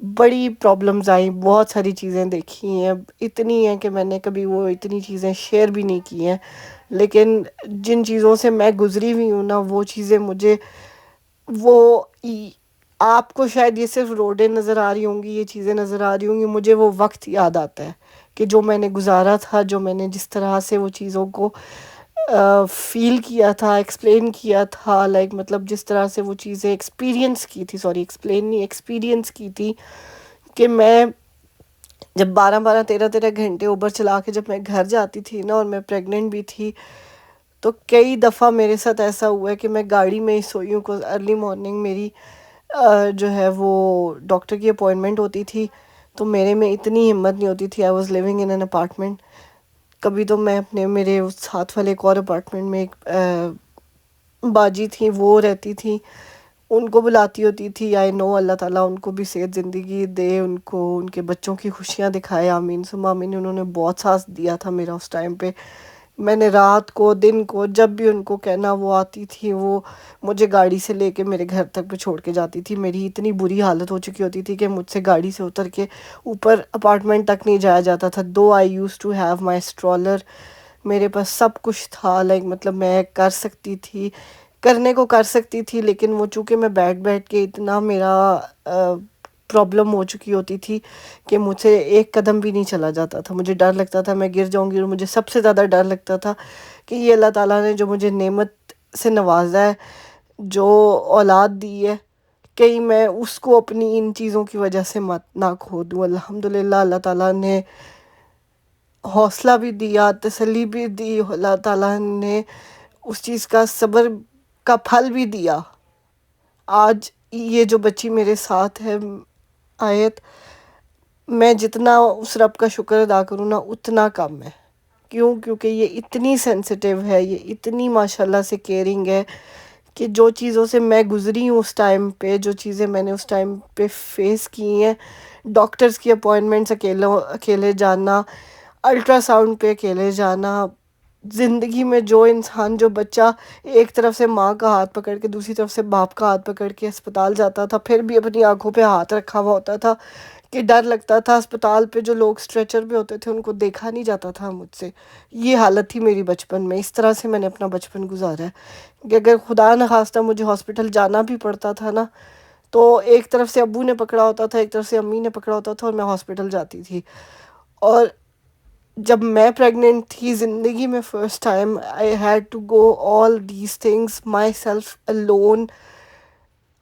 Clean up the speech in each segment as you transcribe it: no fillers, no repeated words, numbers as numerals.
بڑی پرابلمز آئیں، بہت ساری چیزیں دیکھی ہیں، اتنی ہیں کہ میں نے کبھی وہ اتنی چیزیں شیئر بھی نہیں کی ہیں، لیکن جن چیزوں سے میں گزری ہوئی ہوں نا، وہ چیزیں مجھے وہ آپ کو شاید یہ صرف روڈیں نظر آ رہی ہوں گی، یہ چیزیں نظر آ رہی ہوں گی، مجھے وہ وقت یاد آتا ہے کہ جو میں نے گزارا تھا، جو میں نے جس طرح سے وہ چیزوں کو فیل کیا تھا، ایکسپلین کیا تھا، لائک مطلب جس طرح سے وہ چیزیں ایکسپیرینس کی تھی، سوری ایکسپلین نہیں، ایکسپیرینس کی تھی، کہ میں جب 12 13 گھنٹے اوبر چلا کے جب میں گھر جاتی تھی نا، اور میں پریگننٹ بھی تھی، تو کئی دفعہ میرے ساتھ ایسا ہوا ہے کہ میں گاڑی میں ہی سوئی ہوں، کوئی ارلی مارننگ میری جو ہے وہ ڈاکٹر کی اپوائنٹمنٹ ہوتی تھی، تو میرے میں اتنی ہمت نہیں ہوتی تھی. I was living in an apartment. کبھی تو میں اپنے میرے ساتھ والے ایک اور اپارٹمنٹ میں ایک باجی تھیں، وہ رہتی تھیں، ان کو بلاتی ہوتی تھی. آئی نو اللہ تعالیٰ ان کو بھی صحت زندگی دے، ان کو ان کے بچوں کی خوشیاں دکھائے، آمین ثم آمین. انہوں نے بہت ساتھ دیا تھا میرا اس ٹائم پہ. میں نے رات کو دن کو جب بھی ان کو کہنا، وہ آتی تھی، وہ مجھے گاڑی سے لے کے میرے گھر تک پہ چھوڑ کے جاتی تھی. میری اتنی بری حالت ہو چکی ہوتی تھی کہ مجھ سے گاڑی سے اتر کے اوپر اپارٹمنٹ تک نہیں جایا جاتا تھا. دو آئی یوز ٹو ہیو مائی اسٹرالر، میرے پاس سب کچھ تھا، لائک مطلب میں کر سکتی تھی، کرنے کو کر سکتی تھی، لیکن وہ چونکہ میں بیٹھ بیٹھ کے اتنا میرا پرابلم ہو چکی ہوتی تھی کہ مجھ سے ایک قدم بھی نہیں چلا جاتا تھا. مجھے ڈر لگتا تھا میں گر جاؤں گی، اور مجھے سب سے زیادہ ڈر لگتا تھا کہ یہ اللہ تعالیٰ نے جو مجھے نعمت سے نوازا ہے، جو اولاد دی ہے، کہیں میں اس کو اپنی ان چیزوں کی وجہ سے مت نہ کھو دوں. الحمدللہ اللہ تعالیٰ نے حوصلہ بھی دیا، تسلی بھی دی، اللہ تعالیٰ نے اس چیز کا صبر کا پھل بھی دیا. آج یہ جو بچی میرے ساتھ ہے آیت، میں جتنا اس رب کا شکر ادا کروں نا اتنا کم ہے. کیوں؟ کیونکہ یہ اتنی سینسٹیو ہے، یہ اتنی ماشاءاللہ سے کیئرنگ ہے کہ جو چیزوں سے میں گزری ہوں اس ٹائم پہ، جو چیزیں میں نے اس ٹائم پہ فیس کی ہیں، ڈاکٹرز کی اپوائنٹمنٹس اکیلے جانا، الٹرا ساؤنڈ پہ اکیلے جانا، زندگی میں جو انسان، جو بچہ ایک طرف سے ماں کا ہاتھ پکڑ کے دوسری طرف سے باپ کا ہاتھ پکڑ کے اسپتال جاتا تھا، پھر بھی اپنی آنکھوں پہ ہاتھ رکھا ہوا ہوتا تھا کہ ڈر لگتا تھا. اسپتال پہ جو لوگ اسٹریچر پہ ہوتے تھے ان کو دیکھا نہیں جاتا تھا مجھ سے. یہ حالت تھی میری بچپن میں. اس طرح سے میں نے اپنا بچپن گزارا ہے کہ اگر خدا نخواستہ مجھے ہاسپٹل جانا بھی پڑتا تھا نا، تو ایک طرف سے ابو نے پکڑا ہوتا تھا، ایک طرف سے امی نے پکڑا ہوتا تھا، اور میں ہاسپٹل جاتی تھی. اور جب میں پریگننٹ تھی زندگی میں first time, I had to go all these things myself alone.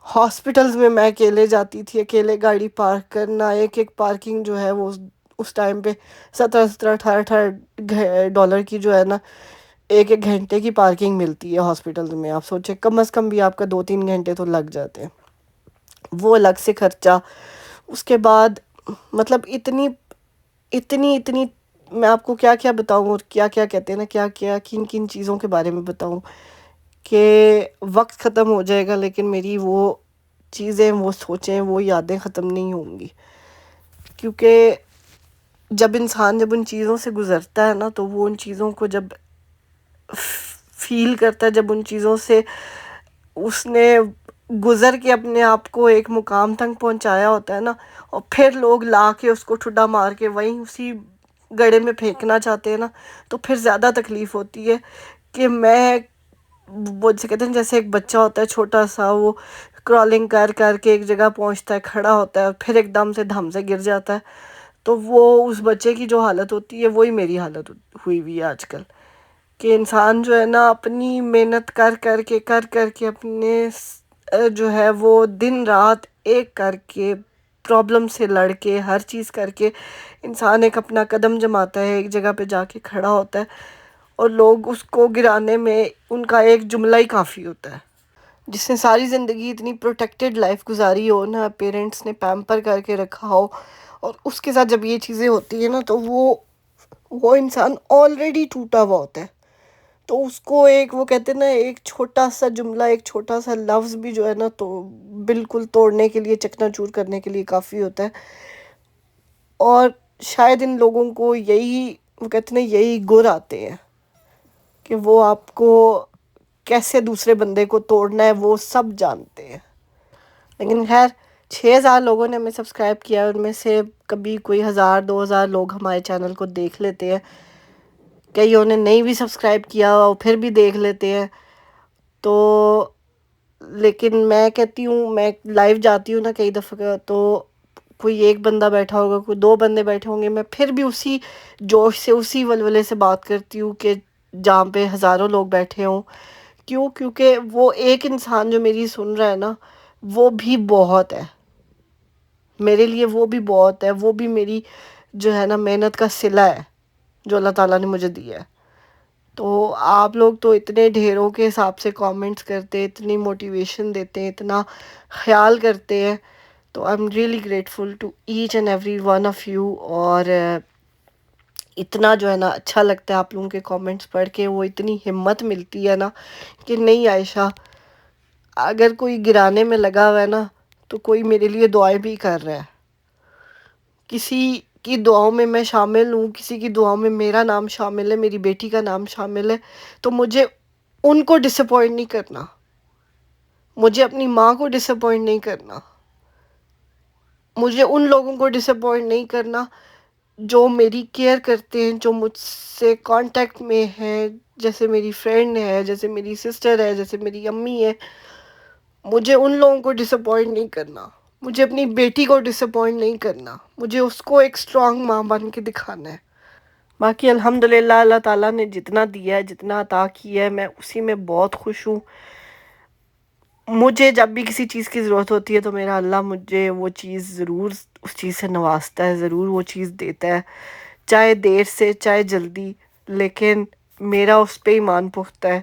Hospitals میں اکیلے جاتی تھی، اکیلے گاڑی پارک کرنا. ایک پارکنگ جو ہے وہ اس ٹائم پہ 17 18 18 ڈالر کی جو ہے نا، ایک گھنٹے کی پارکنگ ملتی ہے ہاسپٹل میں. آپ سوچیں کم از کم بھی آپ کا 2 3 گھنٹے تو لگ جاتے ہیں، وہ الگ سے خرچہ. اس کے بعد مطلب اتنی اتنی اتنی میں آپ کو کیا کیا بتاؤں، اور کیا کیا کہتے ہیں نا، کیا کیا کن کن چیزوں کے بارے میں بتاؤں کہ وقت ختم ہو جائے گا، لیکن میری وہ چیزیں، وہ سوچیں، وہ یادیں ختم نہیں ہوں گی. کیونکہ جب ان چیزوں سے گزرتا ہے نا، تو وہ ان چیزوں کو جب فیل کرتا ہے، جب ان چیزوں سے اس نے گزر کے اپنے آپ کو ایک مقام تک پہنچایا ہوتا ہے نا، اور پھر لوگ لا کے اس کو ٹھڈا مار کے وہیں اسی گڑھے میں پھینکنا چاہتے ہیں نا، تو پھر زیادہ تکلیف ہوتی ہے. کہ میں وہ جسے کہتے ہیں جیسے ایک بچہ ہوتا ہے چھوٹا سا، وہ کرالنگ کر کر کے ایک جگہ پہنچتا ہے، کھڑا ہوتا ہے، اور پھر ایک دم سے دھم سے گر جاتا ہے. تو وہ اس بچے کی جو حالت ہوتی ہے، وہی میری حالت ہوئی ہوئی ہے آج کل. کہ انسان جو ہے نا اپنی محنت کر کے اپنے جو ہے وہ دن رات ایک کر کے، پرابلم سے لڑ کے، ہر چیز کر کے انسان ایک اپنا قدم جماتا ہے، ایک جگہ پہ جا کے کھڑا ہوتا ہے، اور لوگ اس کو گرانے میں ان کا ایک جملہ ہی کافی ہوتا ہے. جس نے ساری زندگی اتنی پروٹیکٹڈ لائف گزاری ہو نا، پیرنٹس نے پیمپر کر کے رکھا ہو، اور اس کے ساتھ جب یہ چیزیں ہوتی ہیں نا، تو وہ انسان آلریڈی ٹوٹا ہوا ہوتا ہے. تو اس کو ایک وہ کہتے ہیں نا، ایک چھوٹا سا جملہ، ایک چھوٹا سا لفظ بھی جو ہے نا، تو بالکل توڑنے کے لیے، چکنا چور کرنے کے لیے کافی ہوتا ہے. اور شاید ان لوگوں کو یہی وہ کہتے ہیں نا، یہی گر آتے ہیں کہ وہ آپ کو کیسے دوسرے بندے کو توڑنا ہے وہ سب جانتے ہیں. لیکن خیر، 6,000 لوگوں نے ہمیں سبسکرائب کیا ہے، ان میں سے کبھی کوئی 1,000 2,000 لوگ ہمارے چینل کو دیکھ لیتے ہیں، کئیوں نے نہیں بھی سبسکرائب کیا اور پھر بھی دیکھ لیتے ہیں. تو لیکن میں کہتی ہوں، میں لائیو جاتی ہوں نا کئی دفعہ، تو کوئی ایک بندہ بیٹھا ہوگا، کوئی 2 بندے بیٹھے ہوں گے، میں پھر بھی اسی جوش سے، اسی ولولے سے بات کرتی ہوں کہ جہاں پہ ہزاروں لوگ بیٹھے ہوں. کیوں؟ کیونکہ وہ ایک انسان جو میری سن رہا ہے نا، وہ بھی بہت ہے میرے لیے، وہ بھی بہت ہے، وہ بھی میری جو ہے نا محنت کا صلہ ہے جو اللہ تعالیٰ نے مجھے دیا ہے. تو آپ لوگ تو اتنے ڈھیروں کے حساب سے کامنٹس کرتے، اتنی موٹیویشن دیتے ہیں، اتنا خیال کرتے ہیں. تو I am really grateful to each and every one of you. اور اتنا جو ہے نا اچھا لگتا ہے آپ لوگوں کے کامنٹس پڑھ کے، وہ اتنی ہمت ملتی ہے نا کہ نہیں عائشہ، اگر کوئی گرانے میں لگا ہوا ہے نا تو کوئی میرے لیے دعائیں بھی کر رہا ہے. کسی کی دعاؤں میں شامل ہوں، کسی کی دعاؤں میں میرا نام شامل ہے، میری بیٹی کا نام شامل ہے. تو مجھے ان کو ڈس اپوائنٹ نہیں کرنا، مجھے اپنی ماں کو ڈس اپوائنٹ نہیں کرنا، مجھے ان لوگوں کو ڈس اپوائنٹ نہیں کرنا جو میری کیئر کرتے ہیں، جو مجھ سے کانٹیکٹ میں ہیں، جیسے میری فرینڈ ہے، جیسے میری سسٹر ہے، جیسے میری امی ہے. مجھے ان لوگوں کو ڈس اپوائنٹ نہیں کرنا، مجھے اپنی بیٹی کو ڈس اپوائنٹ نہیں کرنا، مجھے اس کو ایک اسٹرانگ ماں بن کے دکھانا ہے. باقی الحمدللہ اللہ تعالیٰ نے جتنا دیا ہے، جتنا عطا کیا ہے، میں اسی میں بہت خوش ہوں. مجھے جب بھی کسی چیز کی ضرورت ہوتی ہے تو میرا اللہ مجھے وہ چیز ضرور اس چیز سے نوازتا ہے، ضرور وہ چیز دیتا ہے، چاہے دیر سے چاہے جلدی، لیکن میرا اس پہ ایمان پختہ ہے.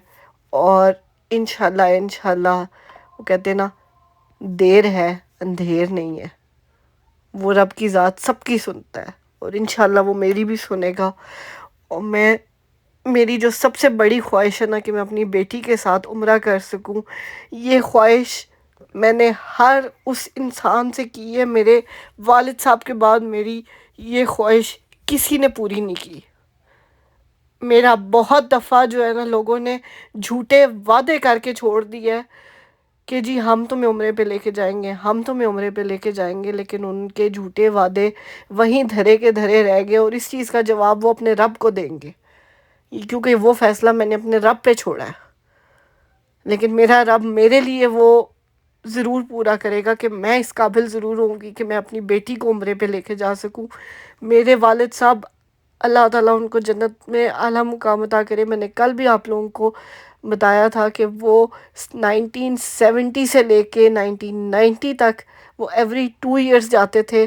اور انشاءاللہ وہ کہتے ہیں نا، دیر ہے اندھیر نہیں ہے. وہ رب کی ذات سب کی سنتا ہے، اور انشاءاللہ وہ میری بھی سنے گا. اور میری جو سب سے بڑی خواہش ہے نا کہ میں اپنی بیٹی کے ساتھ عمرہ کر سکوں، یہ خواہش میں نے ہر اس انسان سے کی ہے. میرے والد صاحب کے بعد میری یہ خواہش کسی نے پوری نہیں کی. میرا بہت دفعہ جو ہے نا لوگوں نے جھوٹے وعدے کر کے چھوڑ دیا ہے کہ جی ہم تمہیں عمرے پہ لے کے جائیں گے، ہم تمہیں عمرے پہ لے کے جائیں گے، لیکن ان کے جھوٹے وعدے وہیں دھرے کے دھرے رہ گئے. اور اس چیز کا جواب وہ اپنے رب کو دیں گے، کیونکہ وہ فیصلہ میں نے اپنے رب پہ چھوڑا ہے. لیکن میرا رب میرے لیے وہ ضرور پورا کرے گا کہ میں اس قابل ضرور ہوں گی کہ میں اپنی بیٹی کو عمرے پہ لے کے جا سکوں. میرے والد صاحب، اللہ تعالیٰ ان کو جنت میں اعلیٰ مقام عطا کرے. میں نے کل بھی آپ لوگوں کو بتایا تھا کہ وہ 1970 سے لے کے 1990 تک وہ ایوری 2 ایئرس جاتے تھے،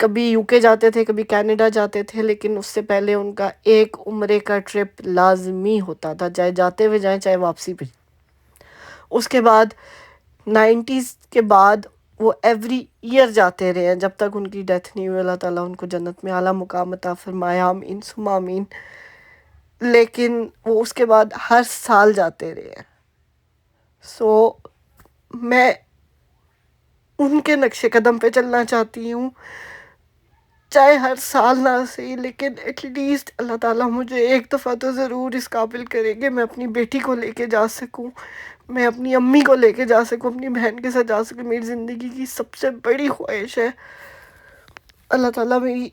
کبھی یو کے جاتے تھے، کبھی کینیڈا جاتے تھے، لیکن اس سے پہلے ان کا ایک عمرے کا ٹرپ لازمی ہوتا تھا، چاہے جاتے ہوئے جائیں چاہے واپسی پہ. اس کے بعد 90s کے بعد وہ ایوری ایئر جاتے رہے ہیں جب تک ان کی ڈیتھ نہیں ہوئی. اللہ تعالیٰ ان کو جنت میں اعلیٰ مقام عطا فرمایا، آمین ثم آمین. لیکن وہ اس کے بعد ہر سال جاتے رہے ہیں. سو میں ان کے نقش قدم پہ چلنا چاہتی ہوں، چاہے ہر سال نہ صحیح، لیکن ایٹ لیسٹ اللہ تعالیٰ مجھے ایک دفعہ تو ضرور اس قابل کرے گے میں اپنی بیٹی کو لے کے جا سکوں، میں اپنی امی کو لے کے جا سکوں، اپنی بہن کے ساتھ جا سکوں. میری زندگی کی سب سے بڑی خواہش ہے. اللہ تعالیٰ میری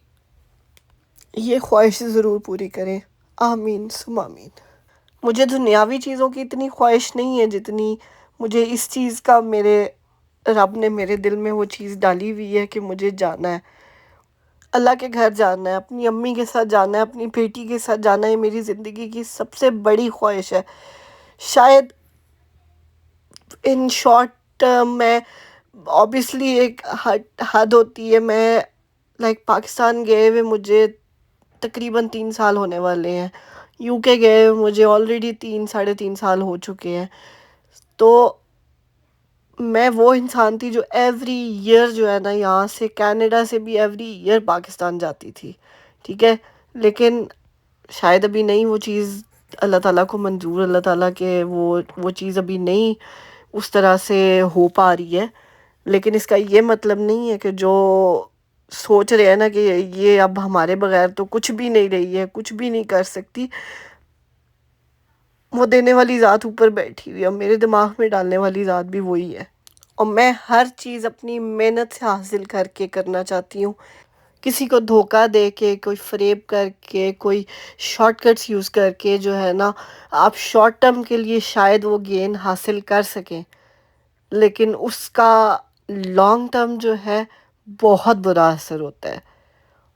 یہ خواہش ضرور پوری کرے، آمین ثم آمین. مجھے دنیاوی چیزوں کی اتنی خواہش نہیں ہے جتنی مجھے اس چیز کا میرے رب نے میرے دل میں وہ چیز ڈالی ہوئی ہے کہ مجھے جانا ہے، اللہ کے گھر جانا ہے، اپنی امی کے ساتھ جانا ہے، اپنی بیٹی کے ساتھ جانا ہے. میری زندگی کی سب سے بڑی خواہش ہے. شاید ان شارٹ ٹرم میں اوبیسلی ایک حد ہوتی ہے. میں لائک پاکستان گئے ہوئے مجھے تقریباً 3 سال ہونے والے ہیں، یو کے گئے ہوئے مجھے آلریڈی 3 ساڑھے 3 سال ہو چکے ہیں. تو میں وہ انسان تھی جو ایوری ایئر جو ہے نا یہاں سے کینیڈا سے بھی ایوری ایئر پاکستان جاتی تھی، ٹھیک ہے. لیکن شاید ابھی نہیں وہ چیز اللہ تعالیٰ کو منظور، اللہ تعالیٰ کے وہ چیز ابھی نہیں اس طرح سے ہو پا رہی ہے. لیکن اس کا یہ مطلب نہیں ہے کہ جو سوچ رہے ہیں نا کہ یہ اب ہمارے بغیر تو کچھ بھی نہیں رہی ہے، کچھ بھی نہیں کر سکتی، وہ دینے والی ذات اوپر بیٹھی ہوئی ہے، میرے دماغ میں ڈالنے والی ذات بھی وہی ہے. اور میں ہر چیز اپنی محنت سے حاصل کر کے کرنا چاہتی ہوں. کسی کو دھوکہ دے کے، کوئی فریب کر کے، کوئی شارٹ کٹس یوز کر کے جو ہے نا آپ شارٹ ٹرم کے لیے شاید وہ گین حاصل کر سکیں، لیکن اس کا لانگ ٹرم جو ہے بہت برا اثر ہوتا ہے.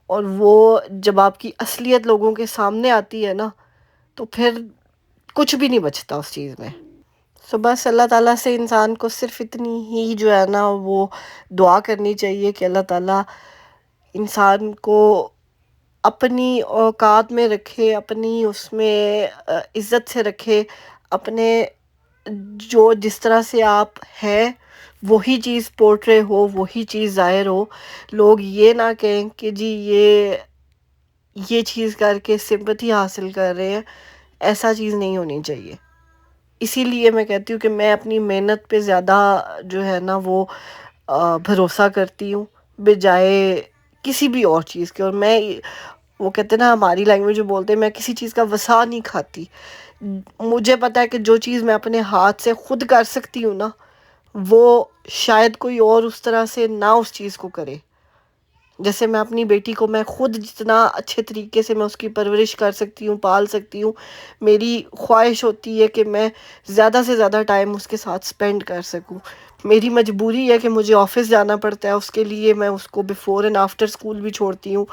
اور وہ جب آپ کی اصلیت لوگوں کے سامنے آتی ہے نا تو پھر کچھ بھی نہیں بچتا اس چیز میں. بس اللہ تعالیٰ سے انسان کو صرف اتنی ہی جو ہے نا وہ دعا کرنی چاہیے کہ اللہ تعالیٰ انسان کو اپنی اوقات میں رکھے، اپنی اس میں عزت سے رکھے، اپنے جو جس طرح سے آپ ہیں وہی چیز پورٹرے ہو، وہی چیز ظاہر ہو. لوگ یہ نہ کہیں کہ جی یہ چیز کر کے سمپتھی حاصل کر رہے ہیں. ایسا چیز نہیں ہونی چاہیے. اسی لیے میں کہتی ہوں کہ میں اپنی محنت پہ زیادہ جو ہے نا وہ بھروسہ کرتی ہوں بجائے کسی بھی اور چیز کے. اور میں وہ کہتے ہیں نا ہماری لینگویج میں بولتے ہیں میں کسی چیز کا وسا نہیں کھاتی. مجھے پتہ ہے کہ جو چیز میں اپنے ہاتھ سے خود کر سکتی ہوں نا وہ شاید کوئی اور اس طرح سے نہ اس چیز کو کرے. جیسے میں اپنی بیٹی کو میں خود جتنا اچھے طریقے سے میں اس کی پرورش کر سکتی ہوں، پال سکتی ہوں، میری خواہش ہوتی ہے کہ میں زیادہ سے زیادہ ٹائم اس کے ساتھ سپینڈ کر سکوں. میری مجبوری ہے کہ مجھے آفس جانا پڑتا ہے، اس کے لیے میں اس کو بیفور اینڈ آفٹر اسکول بھی چھوڑتی ہوں.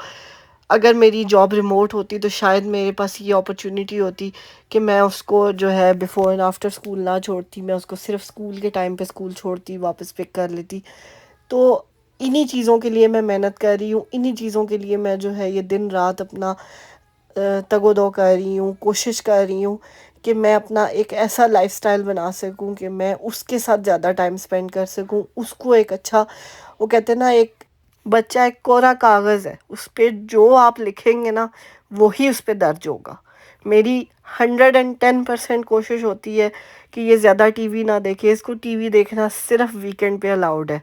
اگر میری جاب ریموٹ ہوتی تو شاید میرے پاس یہ اپرچونٹی ہوتی کہ میں اس کو جو ہے بیفور اینڈ آفٹر اسکول نہ چھوڑتی، میں اس کو صرف اسکول کے ٹائم پہ اسکول چھوڑتی، واپس پک کر لیتی. تو انہی چیزوں کے لیے میں محنت کر رہی ہوں، انہی چیزوں کے لیے میں جو ہے یہ دن رات اپنا تگ و دو کر رہی ہوں، کوشش کر رہی ہوں کہ میں اپنا ایک ایسا لائف سٹائل بنا سکوں کہ میں اس کے ساتھ زیادہ ٹائم سپینڈ کر سکوں. اس کو ایک اچھا، وہ کہتے ہیں نا ایک بچہ ایک کوڑا کاغذ ہے، اس پہ جو آپ لکھیں گے نا وہی اس پہ درج ہوگا. میری 110% کوشش ہوتی ہے کہ یہ زیادہ ٹی وی نہ دیکھے. اس کو ٹی وی دیکھنا صرف ویکنڈ پہ الاؤڈ ہے.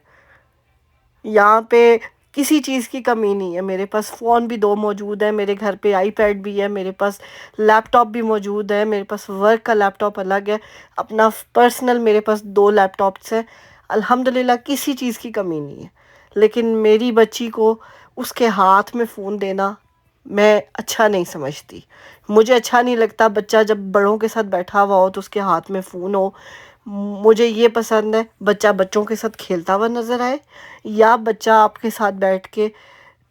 یہاں پہ کسی چیز کی کمی نہیں ہے. میرے پاس فون بھی 2 موجود ہے، میرے گھر پہ آئی پیڈ بھی ہے، میرے پاس لیپ ٹاپ بھی موجود ہے، میرے پاس ورک کا لیپ ٹاپ الگ ہے، اپنا پرسنل میرے پاس 2 لیپ ٹاپس ہیں. الحمدللہ کسی چیز کی کمی نہیں ہے. لیکن میری بچی کو اس کے ہاتھ میں فون دینا میں اچھا نہیں سمجھتی. مجھے اچھا نہیں لگتا بچہ جب بڑوں کے ساتھ بیٹھا ہوا ہو تو اس کے ہاتھ میں فون ہو. مجھے یہ پسند ہے بچہ بچوں کے ساتھ کھیلتا ہوا نظر آئے، یا بچہ آپ کے ساتھ بیٹھ کے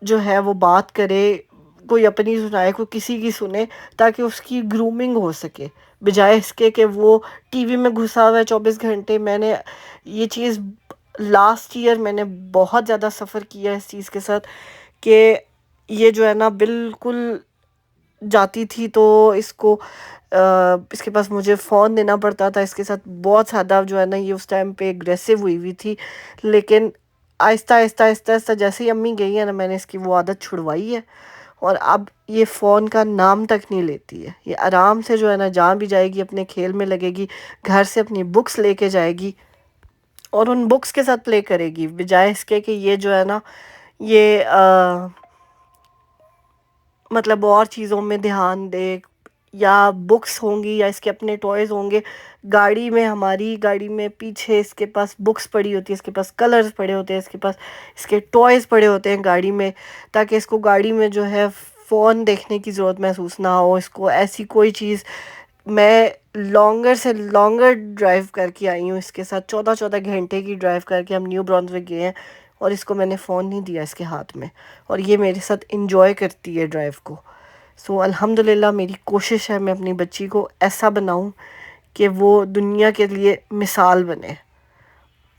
جو ہے وہ بات کرے، کوئی اپنی سنائے، کوئی کسی کی سنے، تاکہ اس کی گرومنگ ہو سکے، بجائے اس کے کہ وہ ٹی وی میں گھسا ہوا ہے 24 گھنٹے. میں نے یہ چیز لاسٹ ایئر میں نے بہت زیادہ سفر کیا اس چیز کے ساتھ کہ یہ جو ہے نا بالکل جاتی تھی تو اس کے پاس مجھے فون دینا پڑتا تھا. اس کے ساتھ بہت زیادہ جو ہے نا یہ اس ٹائم پہ اگریسو ہوئی تھی. لیکن آہستہ آہستہ آہستہ آہستہ جیسے ہی امی گئی ہیں نا میں نے اس کی وہ عادت چھڑوائی ہے، اور اب یہ فون کا نام تک نہیں لیتی ہے. یہ آرام سے جو ہے نا جہاں بھی جائے گی اپنے کھیل میں لگے گی، گھر سے اپنی بکس لے کے جائے گی اور ان بکس کے ساتھ پلے کرے گی، بجائے اس کے کہ یہ جو ہے نا یہ مطلب اور چیزوں میں دھیان دے. یا بکس ہوں گی یا اس کے اپنے ٹوائز ہوں گے. ہماری گاڑی میں پیچھے اس کے پاس بکس پڑی ہوتی ہے، اس کے پاس کلرز پڑے ہوتے ہیں، اس کے پاس اس کے ٹوائز پڑے ہوتے ہیں گاڑی میں، تاکہ اس کو گاڑی میں جو ہے فون دیکھنے کی ضرورت محسوس نہ ہو. اس کو ایسی کوئی چیز، میں لانگر سے لانگر ڈرائیو کر کے آئی ہوں اس کے ساتھ، 14 گھنٹے کی ڈرائیو کر کے ہم نیو برانزوک گئے ہیں، اور اس کو میں نے فون نہیں دیا اس کے ہاتھ میں، اور یہ میرے ساتھ انجوائے کرتی ہے ڈرائیو کو. الحمدللہ میری کوشش ہے میں اپنی بچی کو ایسا بناؤں کہ وہ دنیا کے لیے مثال بنے.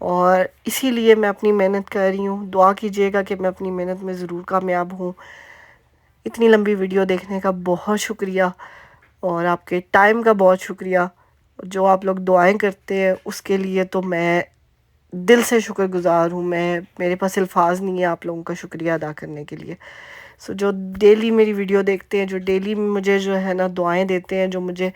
اور اسی لیے میں اپنی محنت کر رہی ہوں. دعا کیجیے گا کہ میں اپنی محنت میں ضرور کامیاب ہوں. اتنی لمبی ویڈیو دیکھنے کا بہت شکریہ، اور آپ کے ٹائم کا بہت شکریہ. جو آپ لوگ دعائیں کرتے ہیں اس کے لیے تو میں دل سے شکر گزار ہوں. میرے پاس الفاظ نہیں ہے آپ لوگوں کا شکریہ ادا کرنے کے لیے. جو ڈیلی میری ویڈیو دیکھتے ہیں، جو ڈیلی مجھے جو ہے نا دعائیں دیتے ہیں، جو مجھے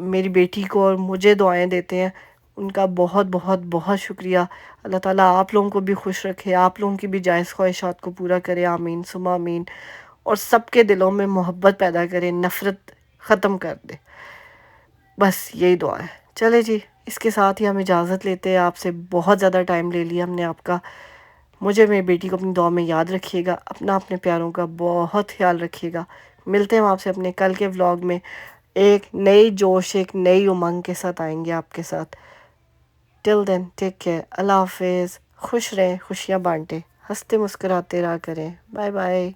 میری بیٹی کو اور مجھے دعائیں دیتے ہیں، ان کا بہت بہت بہت شکریہ. اللہ تعالیٰ آپ لوگوں کو بھی خوش رکھے، آپ لوگوں کی بھی جائز خواہشات کو پورا کرے. آمین ثم آمین. اور سب کے دلوں میں محبت پیدا کرے، نفرت ختم کر دے. بس یہی دعا ہے. چلے جی، اس کے ساتھ ہی ہم اجازت لیتے ہیں آپ سے. بہت زیادہ ٹائم لے لیا ہم نے آپ کا. مجھے میری بیٹی کو اپنی دعا میں یاد رکھیے گا. اپنے پیاروں کا بہت خیال رکھیے گا. ملتے ہیں ہم آپ سے اپنے کل کے ولاگ میں. ایک نئی جوش، ایک نئی امنگ کے ساتھ آئیں گے آپ کے ساتھ. ٹل دین ٹیک کیئر. اللہ حافظ. خوش رہیں، خوشیاں بانٹیں، ہنستے مسکراتے رہا کریں. Bye bye.